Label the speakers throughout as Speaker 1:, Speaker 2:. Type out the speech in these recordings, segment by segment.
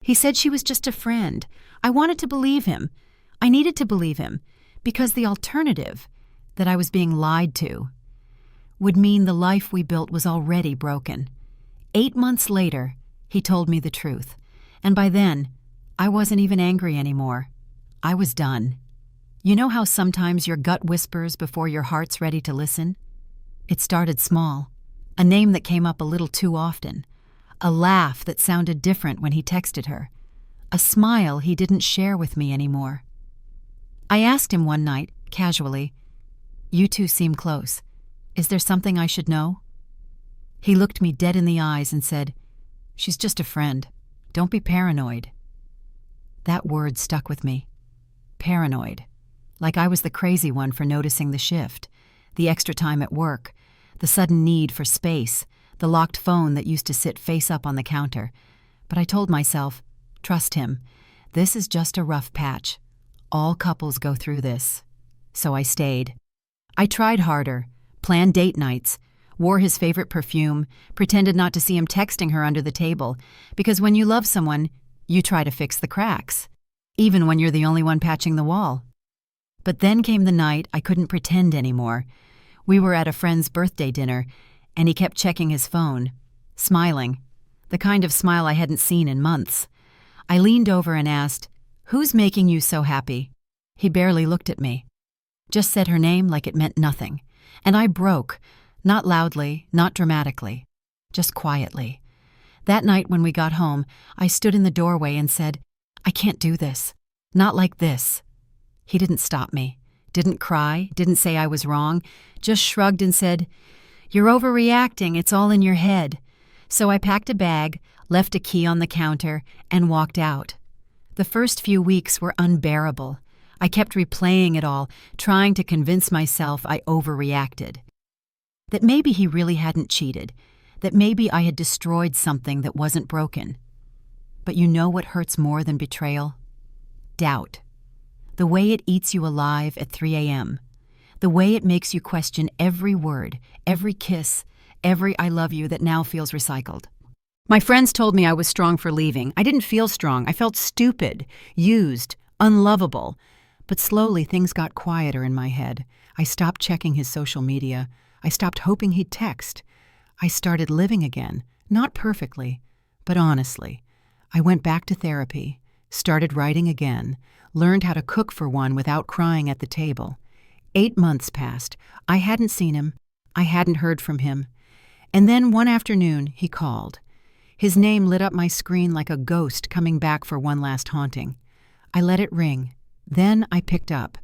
Speaker 1: He said she was just a friend. I wanted to believe him. I needed to believe him, because the alternative, that I was being lied to, would mean the life we built was already broken. 8 months later, he told me the truth, and by then, I wasn't even angry anymore. I was done. You know how sometimes your gut whispers before your heart's ready to listen? It started small. A name that came up a little too often. A laugh that sounded different when he texted her. A smile he didn't share with me anymore. I asked him one night, casually, "You two seem close. Is there something I should know?" He looked me dead in the eyes and said, "She's just a friend. Don't be paranoid." That word stuck with me. Paranoid. Like I was the crazy one for noticing the shift, the extra time at work, the sudden need for space, the locked phone that used to sit face up on the counter. But I told myself, trust him. This is just a rough patch. All couples go through this. So I stayed. I tried harder, planned date nights, wore his favorite perfume, pretended not to see him texting her under the table, because when you love someone, you try to fix the cracks, even when you're the only one patching the wall. But then came the night I couldn't pretend anymore. We were at a friend's birthday dinner, and he kept checking his phone, smiling, the kind of smile I hadn't seen in months. I leaned over and asked, "Who's making you so happy?" He barely looked at me, just said her name like it meant nothing. And I broke, not loudly, not dramatically, just quietly. That night when we got home, I stood in the doorway and said, "I can't do this. Not like this." He didn't stop me, didn't cry, didn't say I was wrong, just shrugged and said, "You're overreacting, it's all in your head." So I packed a bag, left a key on the counter, and walked out. The first few weeks were unbearable. I kept replaying it all, trying to convince myself I overreacted. That maybe he really hadn't cheated, that maybe I had destroyed something that wasn't broken. But you know what hurts more than betrayal? Doubt. The way it eats you alive at 3 a.m. The way it makes you question every word, every kiss, every "I love you" that now feels recycled. My friends told me I was strong for leaving. I didn't feel strong. I felt stupid, used, unlovable. But slowly things got quieter in my head. I stopped checking his social media. I stopped hoping he'd text. I started living again, not perfectly, but honestly. I went back to therapy, started writing again, learned how to cook for one without crying at the table. 8 months passed. I hadn't seen him. I hadn't heard from him. And then one afternoon, he called. His name lit up my screen like a ghost coming back for one last haunting. I let it ring. Then I picked up.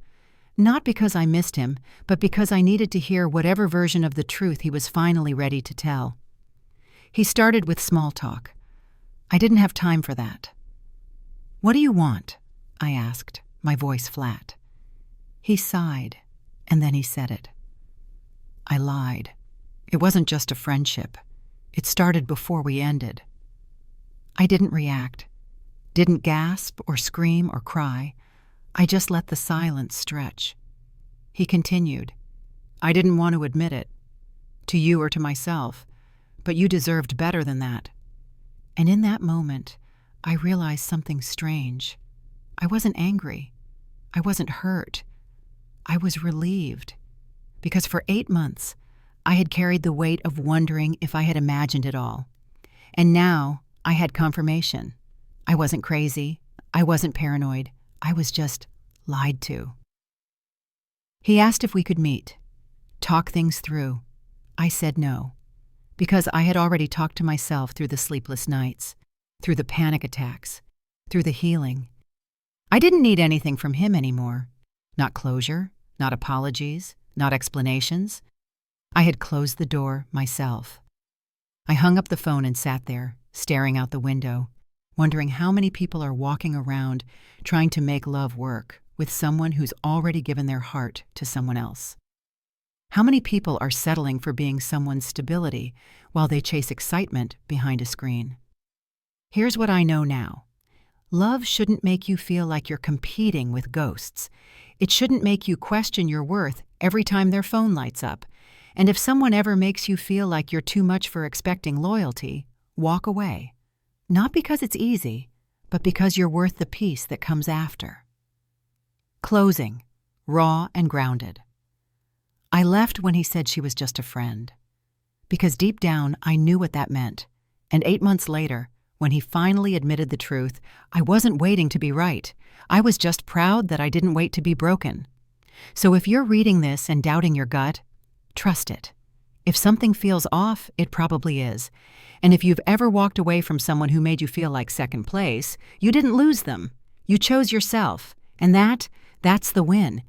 Speaker 1: Not because I missed him, but because I needed to hear whatever version of the truth he was finally ready to tell. He started with small talk. I didn't have time for that. "What do you want?" I asked, my voice flat. He sighed, and then he said it. I lied. It wasn't just a friendship. It started before we ended. I didn't react, didn't gasp or scream or cry. I just let the silence stretch. He continued, "I didn't want to admit it, to you or to myself, but you deserved better than that." And in that moment, I realized something strange. I wasn't angry. I wasn't hurt. I was relieved. Because for 8 months, I had carried the weight of wondering if I had imagined it all. And now I had confirmation. I wasn't crazy. I wasn't paranoid. I was just lied to. He asked if we could meet, talk things through. I said no, because I had already talked to myself through the sleepless nights, through the panic attacks, through the healing. I didn't need anything from him anymore. Not closure, not apologies, not explanations. I had closed the door myself. I hung up the phone and sat there, staring out the window, wondering how many people are walking around trying to make love work with someone who's already given their heart to someone else. How many people are settling for being someone's stability while they chase excitement behind a screen? Here's what I know now. Love shouldn't make you feel like you're competing with ghosts. It shouldn't make you question your worth every time their phone lights up. And if someone ever makes you feel like you're too much for expecting loyalty, walk away. Not because it's easy, but because you're worth the peace that comes after. Closing, raw and grounded. I left when he said she was just a friend, because deep down I knew what that meant, and 8 months later, when he finally admitted the truth, I wasn't waiting to be right. I was just proud that I didn't wait to be broken. So if you're reading this and doubting your gut, trust it. If something feels off, it probably is. And if you've ever walked away from someone who made you feel like second place, you didn't lose them. You chose yourself. And that's the win.